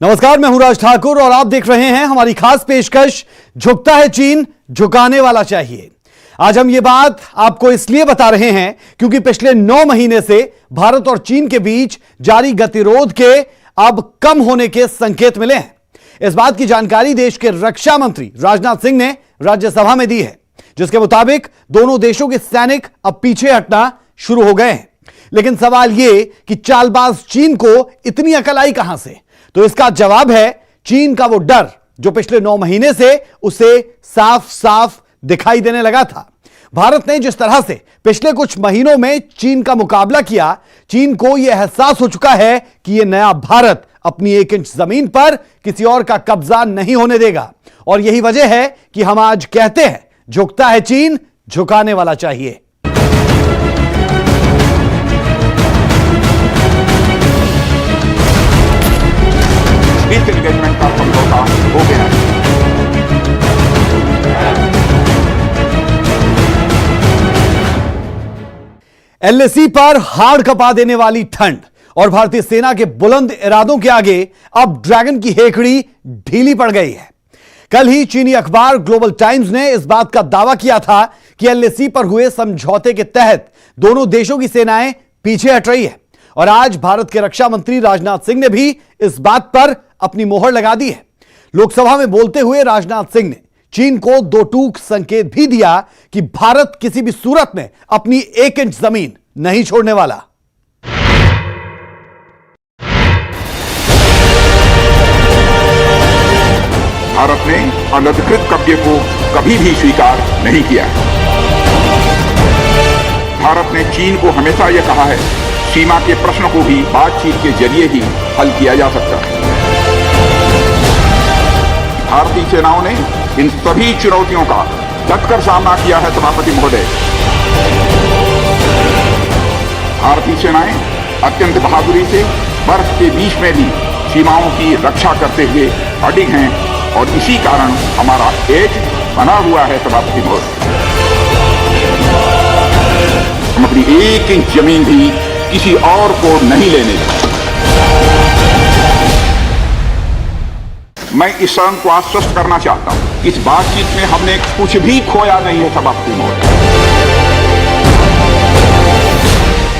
नमस्कार, मैं हूं राज ठाकुर और आप देख रहे हैं हमारी खास पेशकश झुकता है चीन, झुकाने वाला चाहिए। आज हम ये बात आपको इसलिए बता रहे हैं क्योंकि पिछले 9 महीने से भारत और चीन के बीच जारी गतिरोध के अब कम होने के संकेत मिले हैं। इस बात की जानकारी देश के रक्षा मंत्री राजनाथ सिंह ने राज्यसभा में दी है, जिसके मुताबिक दोनों देशों के सैनिक अब पीछे हटना शुरू हो गए हैं। लेकिन सवाल यह कि चालबाज चीन को इतनी अकल आई कहां से? तो इसका जवाब है चीन का वो डर जो पिछले 9 महीने से उसे साफ साफ दिखाई देने लगा था। भारत ने जिस तरह से पिछले कुछ महीनों में चीन का मुकाबला किया, चीन को यह एहसास हो चुका है कि यह नया भारत अपनी 1 इंच जमीन पर किसी और का कब्जा नहीं होने देगा। और यही वजह है कि हम आज कहते हैं, झुकता है चीन, झुकाने वाला चाहिए। डिसएंगेजमेंट का समझौता हो गया है। एलएसी पर हाड़ कपा देने वाली ठंड और भारतीय सेना के बुलंद इरादों के आगे अब ड्रैगन की हेकड़ी ढीली पड़ गई है। कल ही चीनी अखबार ग्लोबल टाइम्स ने इस बात का दावा किया था कि एलएसी पर हुए समझौते के तहत दोनों देशों की सेनाएं पीछे हट रही है। और आज भारत के रक्षा मंत्री राजनाथ सिंह ने भी इस बात पर अपनी मोहर लगा दी है। लोकसभा में बोलते हुए राजनाथ सिंह ने चीन को 2 टूक संकेत भी दिया कि भारत किसी भी सूरत में अपनी 1 इंच जमीन नहीं छोड़ने वाला। भारत ने अनधिकृत कब्जे को कभी भी स्वीकार नहीं किया। भारत ने चीन को हमेशा यह कहा है, सीमा के प्रश्न को भी बातचीत के जरिए ही हल किया जा सकता है। भारतीय सेनाओं ने इन सभी चुनौतियों का डटकर सामना किया है। सभापति महोदय, भारतीय सेनाएं अत्यंत बहादुरी से बर्फ के बीच में भी सीमाओं की रक्षा करते हुए अडिग हैं और इसी कारण हमारा एज बना हुआ है। सभापति महोदय, हम अपनी 1 इंच जमीन भी किसी और को नहीं लेने देंगे। मैं इस संघ को आश्वस्त करना चाहता हूं, इस बातचीत में हमने कुछ भी खोया नहीं है। सभापति महोदय,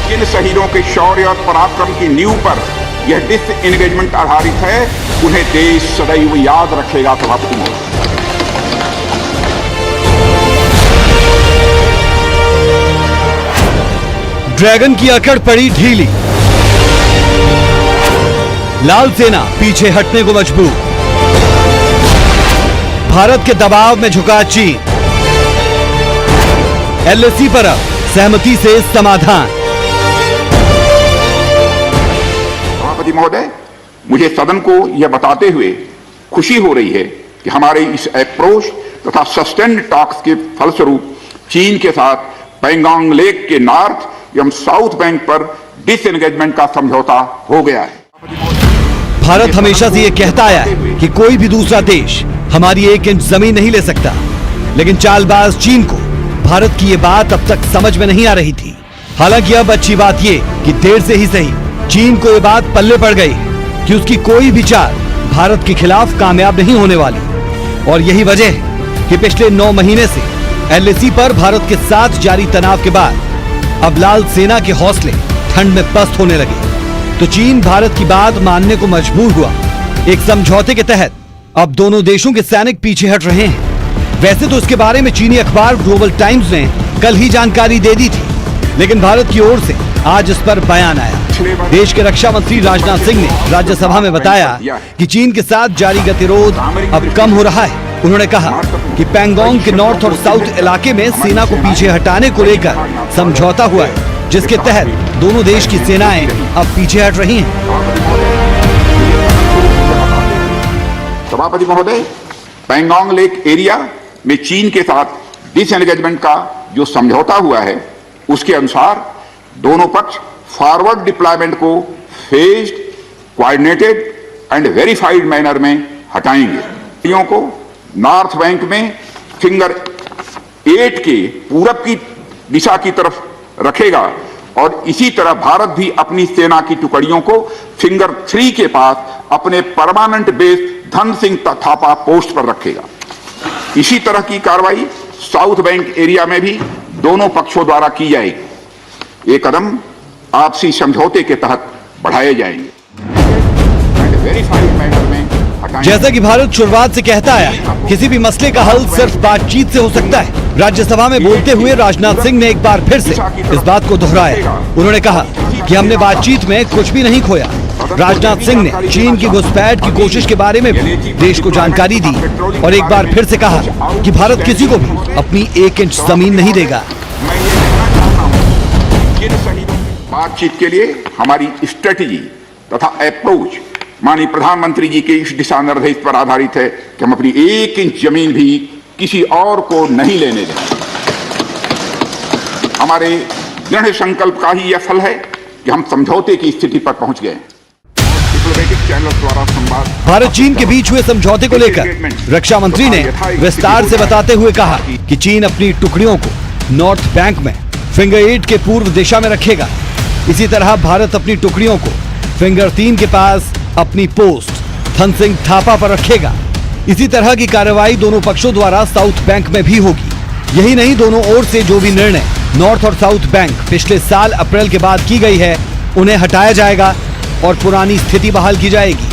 जिन शहीदों के शौर्य और पराक्रम की नींव पर यह डिसएंगेजमेंट आधारित है, उन्हें देश सदैव याद रखेगा। सभापति महोदय, ड्रैगन की अकड़ पड़ी ढीली, लाल सेना पीछे हटने को मजबूर, भारत के दबाव में झुका चीन, एलएसी पर अब सहमति से समाधान। सभापति महोदय, मुझे सदन को यह बताते हुए खुशी हो रही है कि हमारे इस अप्रोच तथा सस्टेन्ड टॉक्स के फलस्वरूप चीन के साथ पैंगोंग लेक के नॉर्थ एवं साउथ बैंक पर डिसएंगेजमेंट का समझौता हो गया है। भारत हमेशा से यह कहता आया है कि कोई भी दूसरा देश हमारी 1 इंच जमीन नहीं ले सकता, लेकिन चालबाज चीन को भारत की यह बात अब तक समझ में नहीं आ रही थी। हालांकि अब अच्छी बात यह कि देर से ही सही चीन को यह बात पल्ले पड़ गई कि उसकी कोई भी चाल भारत के खिलाफ कामयाब नहीं होने वाली। और यही वजह है कि पिछले 9 महीने से एलएसी पर भारत के साथ जारी तनाव के बाद अब लाल सेना के हौसले ठंड में पस्त होने लगे, तो चीन भारत की बात मानने को मजबूर हुआ। एक समझौते के तहत अब दोनों देशों के सैनिक पीछे हट रहे हैं। वैसे तो इसके बारे में चीनी अखबार ग्लोबल टाइम्स ने कल ही जानकारी दे दी थी, लेकिन भारत की ओर से आज इस पर बयान आया। देश के रक्षा मंत्री राजनाथ सिंह ने राज्यसभा में बताया कि चीन के साथ जारी गतिरोध अब कम हो रहा है। उन्होंने कहा कि पैंगोंग के नॉर्थ और साउथ इलाके में सेना को पीछे हटाने को लेकर समझौता हुआ है, जिसके तहत दोनों देश की सेनाएं अब पीछे हट रही हैं। सभापति महोदय, पैंगोंग लेक एरिया में चीन के साथ डिसएंगेजमेंट का जो समझौता हुआ है, उसके अनुसार दोनों पक्ष फॉरवर्ड डिप्लॉयमेंट को phased, coordinated and verified manner में हटाएंगे। को नॉर्थ बैंक में फिंगर 8 के पूरब की दिशा की तरफ रखेगा और इसी तरह भारत भी अपनी सेना की टुकड़ियों को फिंगर 3 के पास अपने permanent base Dhan Singh Thapa post पर रखेगा। इसी तरह की कार्रवाई साउथ बैंक एरिया में भी दोनों पक्षों द्वारा की जाएगी। ये कदम आपसी समझौते के तहत बढ़ाए जाएंगे। जैसा कि भारत शुरुआत से कहता आया, किसी भी मसले का हल सिर्फ बातचीत से हो सकता है। राज्यसभा में बोलते हुए राजनाथ सिंह ने एक बार फिर से इस बात को दोहराया। उन्होंने कहा कि हमने बातचीत में कुछ भी नहीं खोया। राजनाथ सिंह ने चीन की घुसपैठ की कोशिश के बारे में भी देश को जानकारी दी और एक बार फिर से कहा कि भारत किसी को भी अपनी 1 इंच जमीन नहीं देगा। बातचीत के लिए हमारी स्ट्रेटेजी तथा अप्रोच माननीय प्रधानमंत्री जी के इस दिशा निर्देश पर आधारित है कि हम अपनी 1 इंच जमीन भी किसी और को नहीं लेने देंगे। हमारे दृढ़ संकल्प का ही यह फल है कि हम समझौते की स्थिति पर पहुंच गए। डिप्लोमेटिक चैनल द्वारा संवाद भारत चीन के बीच हुए समझौते को लेकर रक्षा मंत्री ने विस्तार से बताते हुए कहा कि चीन अपनी टुकड़ियों को नॉर्थ बैंक में फिंगर 8 के पूर्व दिशा में रखेगा। इसी तरह भारत अपनी टुकड़ियों को फिंगर 3 के पास अपनी पोस्ट धन सिंह थापा पर रखेगा। इसी तरह की कार्रवाई दोनों पक्षों द्वारा साउथ बैंक में भी होगी। यही नहीं, दोनों ओर से जो भी निर्णय नॉर्थ और साउथ बैंक पिछले साल अप्रैल के बाद की गई है, उन्हें हटाया जाएगा और पुरानी स्थिति बहाल की जाएगी।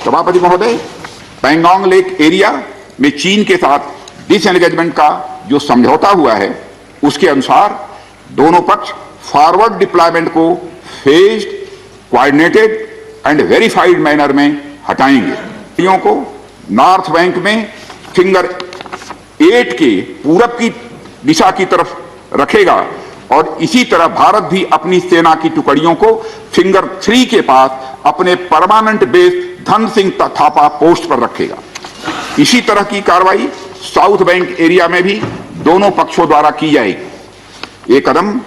सभापति महोदय, पैंगोंग लेक एरिया में चीन के साथ डिसएंगेजमेंट का जो समझौता हुआ है, उसके अनुसार दोनों पक्ष फॉरवर्ड डिप्लॉयमेंट को phased, coordinated and verified manner में हटाएंगे। को नॉर्थ बैंक में फिंगर 8 के पूरब की दिशा की तरफ रखेगा और इसी तरह भारत भी अपनी सेना की टुकड़ियों को फिंगर 3 के पास अपने permanent base Dhan Singh Thapa post पर रखेगा। इसी तरह की कार्रवाई साउथ बैंक एरिया में भी दोनों पक्षों द्वारा की जाएगी। ये कदम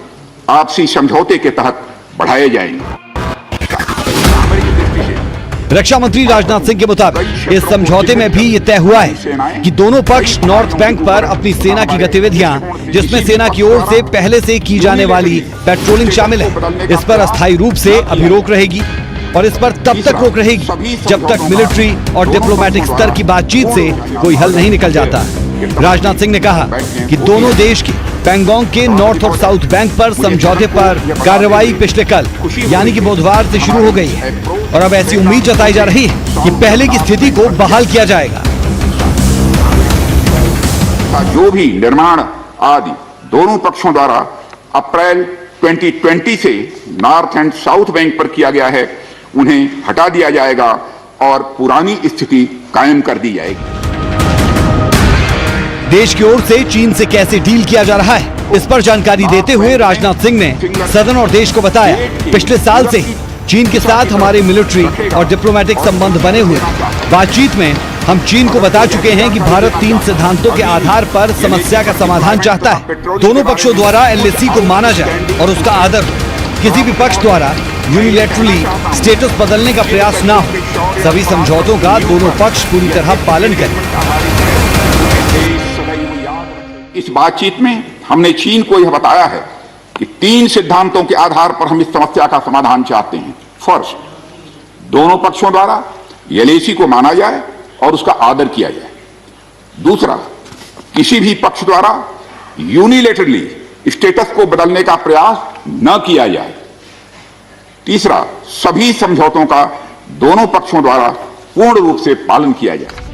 आपसी समझौते के तहत बढ़ाए जाएंगे। रक्षा मंत्री राजनाथ सिंह के मुताबिक इस समझौते में भी ये तय हुआ है कि दोनों पक्ष नॉर्थ बैंक पर अपनी सेना की गतिविधियां, जिसमें सेना की ओर से पहले से की जाने वाली पेट्रोलिंग शामिल है, इस पर अस्थायी रूप से अभी रोक रहेगी और इस पर तब तक रोक रहेगी जब तक मिलिट्री और डिप्लोमेटिक स्तर की बातचीत से कोई हल नहीं निकल जाता। राजनाथ सिंह ने कहा कि दोनों देश के पैंगोंग के नॉर्थ और साउथ बैंक पर समझौते पर कार्रवाई पिछले कल यानी कि बुधवार से शुरू हो गई है और अब ऐसी उम्मीद जताई जा रही है कि पहले की स्थिति को बहाल किया जाएगा। जो भी निर्माण आदि दोनों पक्षों द्वारा अप्रैल 2020 से नॉर्थ एंड साउथ बैंक पर किया गया है, उन्हें हटा दिया जाएगा और पुरानी स्थिति कायम कर दी जाएगी। देश की ओर से चीन से कैसे डील किया जा रहा है, इस पर जानकारी देते हुए राजनाथ सिंह ने सदन और देश को बताया, पिछले साल से ही चीन के साथ हमारे मिलिट्री और डिप्लोमेटिक संबंध बने हुए। बातचीत में हम चीन को बता चुके हैं कि भारत 3 सिद्धांतों के आधार पर समस्या का समाधान चाहता है। दोनों पक्षों द्वारा LAC को माना जाए और उसका आदर हो। किसी भी पक्ष द्वारा यूनिलैटरली स्टेटस बदलने का प्रयास ना हो। सभी समझौतों का दोनों पक्ष पूरी तरह पालन करें। इस बातचीत में हमने चीन को यह बताया है कि 3 सिद्धांतों के आधार पर हम इस समस्या का समाधान चाहते हैं। फर्स्ट, दोनों पक्षों द्वारा LAC को माना जाए और उसका आदर किया जाए। दूसरा, किसी भी पक्ष द्वारा यूनिलैटरली स्टेटस को बदलने का प्रयास न किया जाए। तीसरा, सभी समझौतों का दोनों पक्षों द्वारा पूर्ण रूप से पालन किया जाए।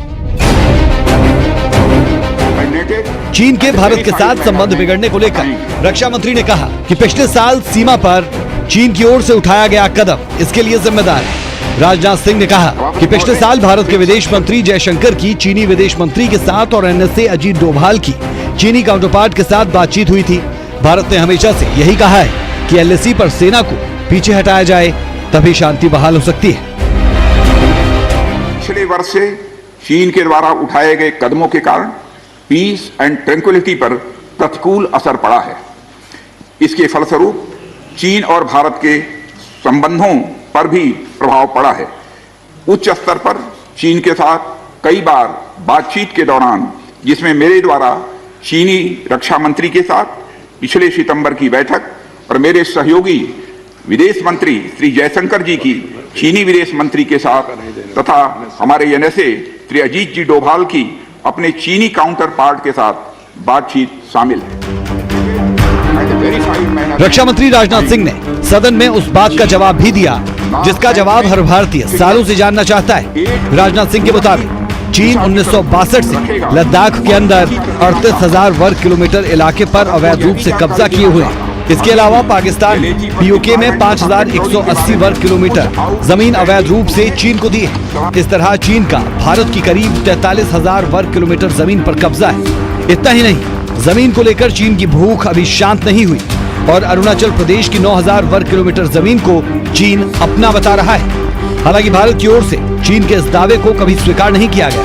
चीन के भारत के साथ संबंध बिगड़ने को लेकर रक्षा मंत्री ने कहा कि पिछले साल सीमा पर चीन की ओर से उठाया गया कदम इसके लिए जिम्मेदार है। राजनाथ सिंह ने कहा कि पिछले साल भारत के विदेश मंत्री जयशंकर की चीनी विदेश मंत्री के साथ और NSA अजीत डोभाल की चीनी काउंटरपार्ट के साथ बातचीत हुई थी। भारत ने हमेशा से यही कहा है कि LAC पर सेना को पीछे हटाया जाए, तभी शांति बहाल हो सकती है। पिछले वर्ष से चीन के द्वारा उठाए गए कदमों के कारण पीस एंड ट्रैंक्विलिटी पर प्रतिकूल असर पड़ा है। इसके फलस्वरूप चीन और भारत के संबंधों पर भी प्रभाव पड़ा है। उच्च स्तर पर चीन के साथ कई बार बातचीत के दौरान, जिसमें मेरे द्वारा चीनी रक्षा मंत्री के साथ पिछले सितंबर की बैठक और मेरे सहयोगी विदेश मंत्री श्री जयशंकर जी की चीनी विदेश मंत्री के साथ तथा हमारे एनएसए श्री अजीत जी डोभाल की अपने चीनी काउंटर पार्ट के साथ बातचीत शामिल है। रक्षा मंत्री राजनाथ सिंह ने सदन में उस बात का जवाब भी दिया जिसका जवाब हर भारतीय सालों से जानना चाहता है। राजनाथ सिंह के मुताबिक चीन 1962 से लद्दाख के अंदर 38,000 वर्ग किलोमीटर इलाके पर अवैध रूप से कब्जा किए हुए हैं। इसके अलावा पाकिस्तान पीओके में 5,180 वर्ग किलोमीटर जमीन अवैध रूप से चीन को दी है। इस तरह चीन का भारत की करीब 43,000 वर्ग किलोमीटर जमीन पर कब्जा है। इतना ही नहीं, जमीन को लेकर चीन की भूख अभी शांत नहीं हुई और अरुणाचल प्रदेश की 9,000 वर्ग किलोमीटर जमीन को चीन अपना बता रहा है। हालांकि भारत की ओर से चीन के इस दावे को कभी स्वीकार नहीं किया गया।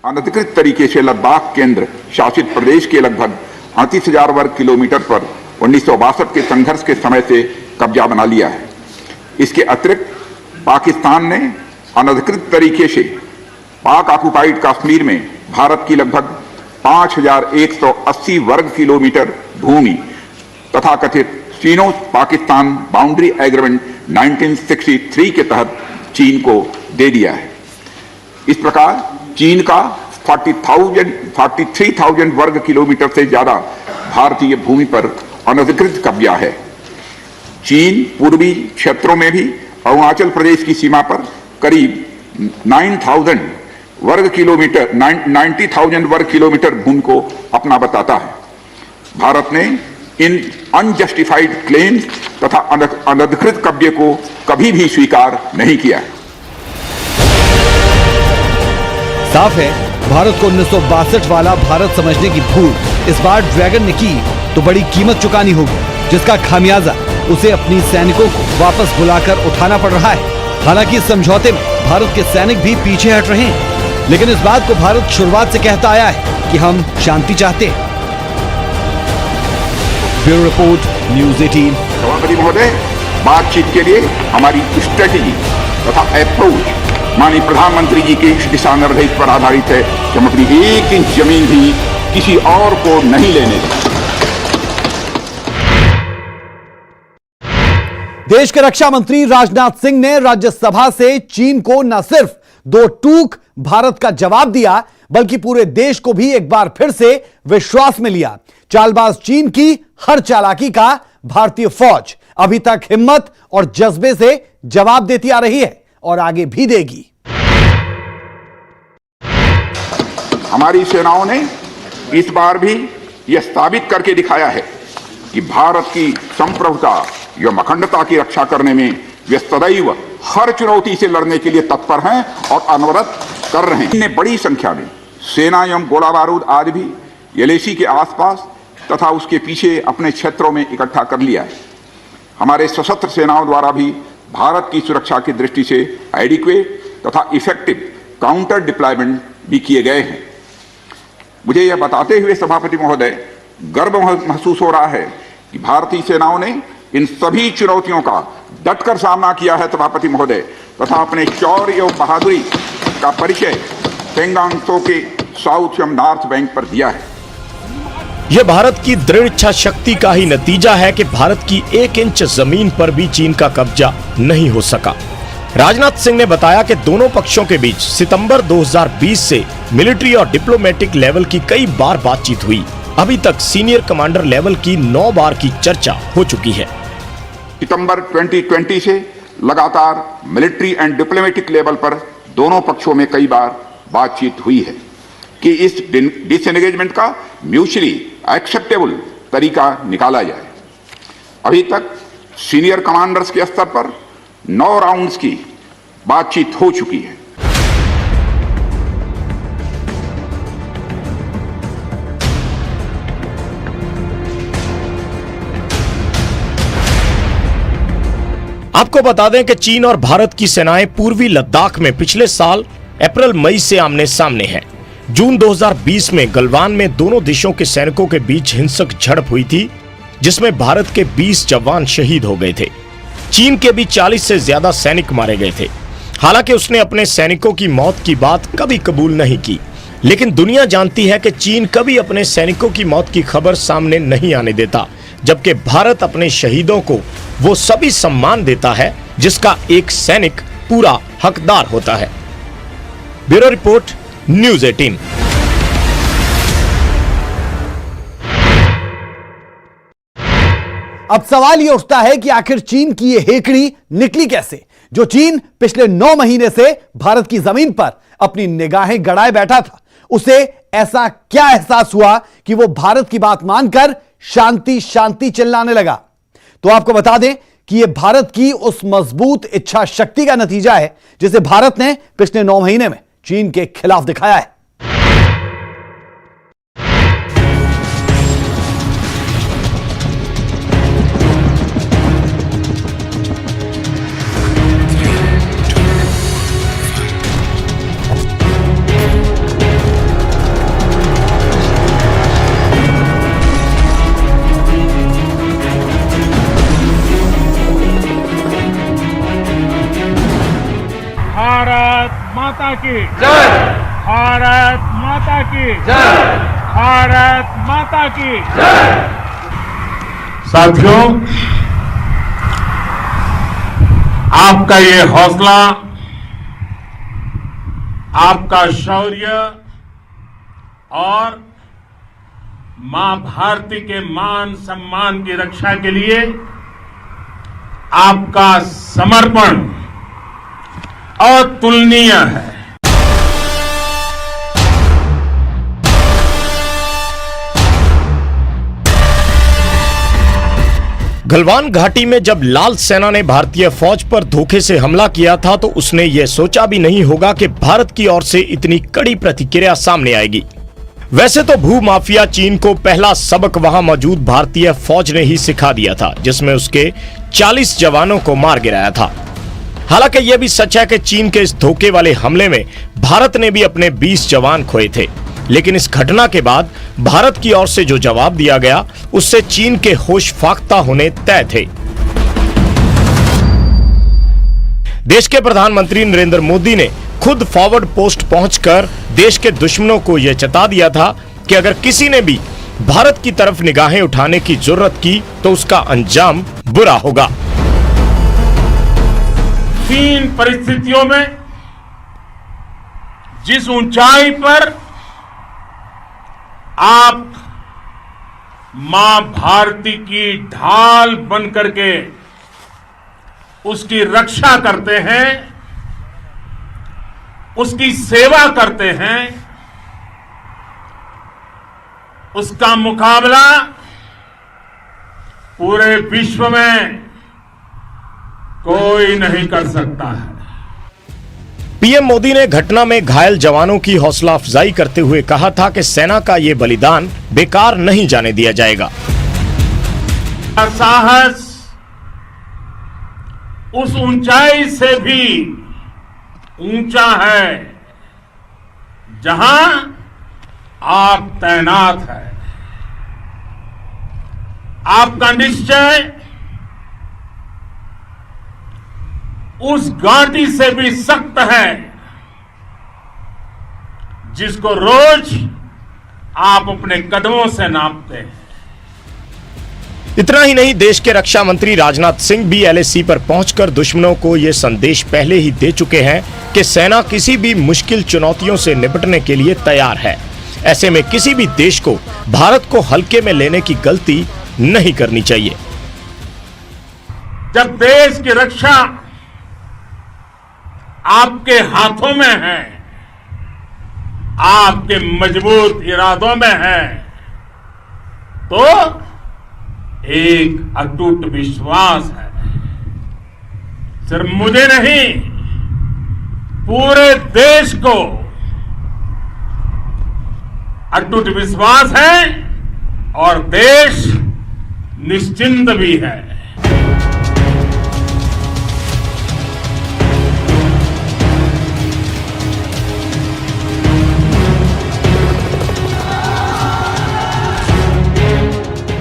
अनधिकृत तरीके से लद्दाख केंद्र शासित प्रदेश के लगभग 38,000 वर्ग किलोमीटर पर 1962 के संघर्ष के समय से कब्जा बना लिया है। इसके अतिरिक्त पाकिस्तान ने अनधिकृत तरीके से पाक ऑक्युपाइड कश्मीर में भारत की लगभग 5,180 वर्ग किलोमीटर भूमि तथा कथित चीनो पाकिस्तान बाउंड्री एग्रीमेंट 1963 के तहत चीन को दे दिया है। इस प्रकार चीन का 43,000 वर्ग किलोमीटर से ज्यादा भारतीय भूमि पर अनधिकृत कब्जा है। चीन पूर्वी क्षेत्रों में भी अरुणाचल प्रदेश की सीमा पर करीब 90,000 वर्ग किलोमीटर भूमि को अपना बताता है। भारत ने इन अनजस्टिफाइड क्लेम्स तथा अनधिकृत कब्जे को कभी भी स्वीकार नहीं किया है। साफ है, भारत को 1962 वाला भारत समझने की भूल इस बार ड्रैगन ने की तो बड़ी कीमत चुकानी होगी, जिसका खामियाजा उसे अपनी सैनिकों को वापस बुलाकर उठाना पड़ रहा है। हालांकि इस समझौते में भारत के सैनिक भी पीछे हट रहे हैं, लेकिन इस बात को भारत शुरुआत से कहता आया है कि हम शांति चाहते हैं। Bureau report, news 18। सभापति महोदय, बातचीत के लिए हमारी स्ट्रेटेजी तथा अप्रोच माननीय प्रधानमंत्री जी के दिशा निर्देश पर आधारित है कि हम अपनी 1 इंच जमीन भी किसी और को नहीं लेने दें। देश के रक्षा मंत्री राजनाथ सिंह ने राज्यसभा से चीन को न सिर्फ 2 टूक भारत का जवाब दिया, बल्कि पूरे देश को भी एक बार फिर से विश्वास में लिया। चालबाज चीन की हर चालाकी का भारतीय फौज अभी तक हिम्मत और जज्बे से जवाब देती आ रही है और आगे भी देगी। हमारी सेनाओं ने इस बार भी यह साबित करके दिखाया है कि भारत की संप्रभुता एवं अखंडता की रक्षा करने में वे सदैव हर चुनौती से लड़ने के लिए तत्पर हैं और अनवरत कर रहे हैं। इन्हें बड़ी संख्या में सेना एवं गोला बारूद आज भी एलएसी के आसपास तथा उसके पीछे अपने क्षेत्रों में इकट्ठा कर लिया है। हमारे सशस्त्र सेनाओं द्वारा भी भारत की सुरक्षा की दृष्टि से एडिक्वेट तथा इफेक्टिव काउंटर डिप्लॉयमेंट भी किए गए हैं। मुझे यह बताते हुए सभापति महोदय गर्व महसूस हो रहा है कि भारतीय सेनाओं ने इन सभी चुनौतियों का डटकर सामना किया है सभापति महोदय, तथा अपने शौर्य एवं बहादुरी का परिचय पेंगांग त्सो के साउथ एवं नॉर्थ बैंक पर दिया है। यह भारत की दृढ़ इच्छा शक्ति का ही नतीजा है कि भारत की 1 इंच जमीन पर भी चीन का कब्जा नहीं हो सका। राजनाथ सिंह ने बताया कि दोनों पक्षों के बीच सितंबर 2020 से मिलिट्री और डिप्लोमेटिक लेवल की कई बार बातचीत हुई। अभी तक सीनियर कमांडर लेवल की 9 बार की चर्चा हो चुकी है। सितंबर 2020 से लगातार मिलिट्री एंड डिप्लोमेटिक लेवल पर दोनों पक्षों में कई बार बातचीत हुई है कि इस डिसएंगेजमेंट का म्यूचुअली एक्सेप्टेबल तरीका निकाला जाए। अभी तक सीनियर कमांडर्स के स्तर पर 9 राउंड्स की बातचीत हो चुकी है। आपको बता दें कि चीन और भारत की सेनाएं पूर्वी लद्दाख में पिछले साल अप्रैल मई से आमने सामने हैं। जून 2020 में गलवान में दोनों देशों के सैनिकों के बीच हिंसक झड़प हुई थी, जिसमें भारत के 20 जवान शहीद हो गए थे। चीन के भी 40 से ज्यादा सैनिक मारे गए थे। हालांकि उसने अपने सैनिकों की मौत की बात कभी कबूल नहीं की, लेकिन दुनिया जानती है कि चीन कभी अपने सैनिकों की मौत की खबर सामने नहीं आने देता, जबकि भारत अपने शहीदों को वो सभी सम्मान देता है जिसका एक सैनिक पूरा हकदार होता है। Bureau report, news 18। अब सवाल यह उठता है कि आखिर चीन की यह हेकड़ी निकली कैसे, जो चीन पिछले 9 महीने से भारत की जमीन पर अपनी निगाहें गड़ाए बैठा था। उसे ऐसा क्या एहसास हुआ कि वो भारत की बात मानकर शांति शांति चिल्लाने लगा। तो आपको बता दें कि यह भारत की उस मजबूत इच्छा शक्ति का नतीजा है जिसे भारत ने पिछले 9 महीने में चीन के खिलाफ दिखाया है। भारत माता की जय, भारत माता की जय, भारत माता की जय। साथियों, आपका ये हौसला, आपका शौर्य और मां भारती के मान सम्मान की रक्षा के लिए आपका समर्पण अतुलनीय है। गलवान घाटी में जब लाल सेना ने भारतीय फौज पर धोखे से हमला किया था तो उसने यह सोचा भी नहीं होगा कि भारत की ओर से इतनी कड़ी प्रतिक्रिया सामने आएगी। वैसे तो भू माफिया चीन को पहला सबक वहां मौजूद भारतीय फौज ने ही सिखा दिया था, जिसमें उसके 40 जवानों को मार गिराया था। हालांकि यह भी सच है कि चीन के इस धोखे वाले हमले में भारत ने भी अपने 20 जवान खोए थे, लेकिन इस घटना के बाद भारत की ओर से जो जवाब दिया गया उससे चीन के होश फाख्ता होने तय थे। देश के प्रधानमंत्री नरेंद्र मोदी ने खुद फॉरवर्ड पोस्ट पहुंचकर देश के दुश्मनों को यह चेता दिया था कि अगर किसी ने भी भारत की तरफ निगाहें उठाने की जरूरत की तो उसका अंजाम बुरा होगा। तीन परिस्थितियों में जिस ऊंचाई पर आप मां भारती की ढाल बन करके उसकी रक्षा करते हैं, उसकी सेवा करते हैं, उसका मुकाबला पूरे विश्व में कोई नहीं कर सकता है। पीएम मोदी ने घटना में घायल जवानों की हौसला अफजाई करते हुए कहा था कि सेना का ये बलिदान बेकार नहीं जाने दिया जाएगा। साहस उस ऊंचाई से भी ऊंचा है जहां आप तैनात हैं। आपका निश्चय उस घाटी से भी सख्त है जिसको रोज आप अपने कदमों से नापते हैं। इतना ही नहीं, देश के रक्षा मंत्री राजनाथ सिंह भी एलएसी पर पहुंचकर दुश्मनों को यह संदेश पहले ही दे चुके हैं कि सेना किसी भी मुश्किल चुनौतियों से निपटने के लिए तैयार है। ऐसे में किसी भी देश को भारत को हल्के में लेने की गलती नहीं करनी चाहिए। जब देश की रक्षा आपके हाथों में है, आपके मजबूत इरादों में है, तो एक अटूट विश्वास है। सिर्फ मुझे नहीं, पूरे देश को अटूट विश्वास है और देश निश्चिंत भी है।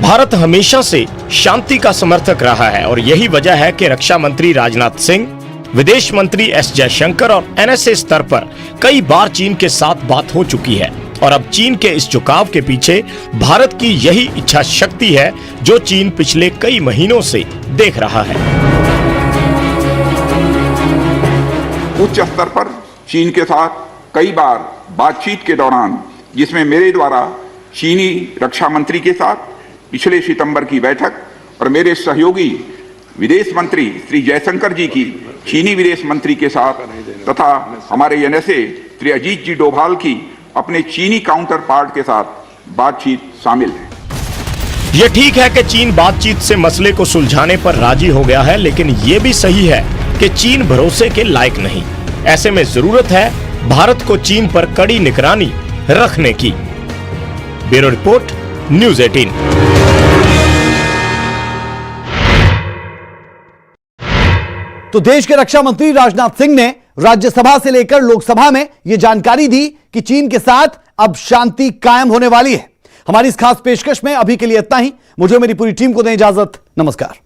भारत हमेशा से शांति का समर्थक रहा है और यही वजह है कि रक्षा मंत्री राजनाथ सिंह, विदेश मंत्री एस जयशंकर और एनएसए स्तर पर कई बार चीन के साथ बात हो चुकी है। और अब चीन के इस झुकाव के पीछे भारत की यही इच्छा शक्ति है जो चीन पिछले कई महीनों से देख रहा है। उच्च स्तर पर चीन के साथ कई बार बातचीत के दौरान, जिसमें मेरे द्वारा चीनी रक्षा मंत्री के साथ पिछले सितंबर की बैठक और मेरे सहयोगी विदेश मंत्री श्री जयशंकर जी की चीनी विदेश मंत्री के साथ तथा हमारे एनएसए श्री अजीत जी डोभाल की अपने चीनी काउंटर पार्ट के साथ बातचीत शामिल है। ये ठीक है कि चीन बातचीत से मसले को सुलझाने पर राजी हो गया है, लेकिन ये भी सही है कि चीन भरोसे के लायक नहीं। ऐसे में जरूरत है भारत को चीन पर कड़ी निगरानी रखने की। Bureau report, news 18। तो देश के रक्षा मंत्री राजनाथ सिंह ने राज्यसभा से लेकर लोकसभा में यह जानकारी दी कि चीन के साथ अब शांति कायम होने वाली है। हमारी इस खास पेशकश में अभी के लिए इतना ही। मुझे मेरी पूरी टीम को दें इजाजत। नमस्कार।